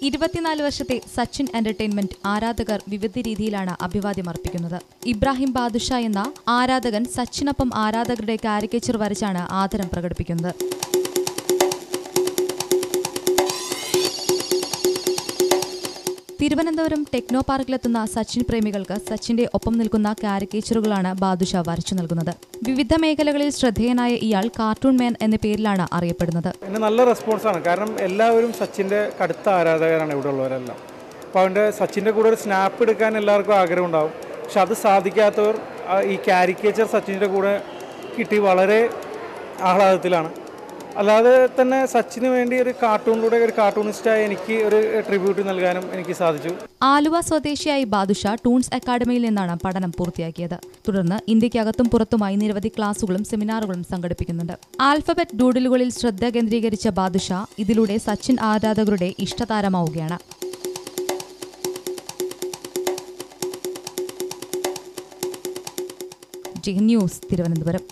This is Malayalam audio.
24 വർഷത്തെ സച്ചിൻ എന്റർടൈൻമെന്റ് ആരാധകർ വിവിധ രീതിയിലാണ് അഭിവാദ്യം അർപ്പിക്കുന്നത്. ഇബ്രാഹിം ബാദുഷ എന്ന ആരാധകൻ സച്ചിനൊപ്പം ആരാധകരുടെ കാരിക്കേച്ചർ വരച്ചാണ് ആദരം പ്രകടിപ്പിക്കുന്നത്. തിരുവനന്തപുരം ടെക്നോ പാർക്കിലെത്തുന്ന സച്ചിൻ പ്രേമികൾക്ക് സച്ചിന്റെ ഒപ്പം നിൽക്കുന്ന കാരിക്കേച്ചറുകളാണ് ബാദുഷ വരച്ചു നൽകുന്നത്. വിവിധ മേഖലകളിൽ ശ്രദ്ധേയനായ ഇയാൾ കാർട്ടൂൺ മാൻ എന്ന പേരിലാണ് അറിയപ്പെടുന്നത്. നല്ല റെസ്പോൺസാണ്. കാരണം എല്ലാവരും സച്ചിന്റെ കടുത്ത ആരാധകരാണ് ഇവിടെ ഉള്ളവരെല്ലാം. അപ്പോൾ അവൻ്റെ സച്ചിൻ്റെ കൂടെ ഒരു സ്നാപ്പ് എടുക്കാൻ എല്ലാവർക്കും ആഗ്രഹം ഉണ്ടാവും. പക്ഷെ അത് സാധിക്കാത്തവർ ഈ കാരിക്കേച്ചർ സച്ചിൻ്റെ കൂടെ കിട്ടി വളരെ ആഹ്ലാദത്തിലാണ്. അല്ലാതെ തന്നെ സച്ചിന് വേണ്ടി ഒരു കാർട്ടൂണിലൂടെ ഒരു കാർട്ടൂണിസ്റ്റായി എനിക്ക് ഒരു ട്രിബ്യൂട്ട് നൽകാനും എനിക്ക് സാധിച്ചു. ആലുവ സ്വദേശിയായി ബാദുഷ ടൂൺസ് അക്കാദമിയിൽ നിന്നാണ് പഠനം പൂർത്തിയാക്കിയത്. തുടർന്ന് ഇന്ത്യക്കകത്തും പുറത്തുമായി നിരവധി ക്ലാസുകളും സെമിനാറുകളും സംഘടിപ്പിക്കുന്നുണ്ട്. ആൽഫബറ്റ് ഡൂഡിലുകളിൽ ശ്രദ്ധ കേന്ദ്രീകരിച്ച ബാദുഷ ഇതിലൂടെ സച്ചിൻ ആരാധകരുടെ ഇഷ്ടതാരമാവുകയാണ്. ന്യൂസ് തിരുവനന്തപുരം.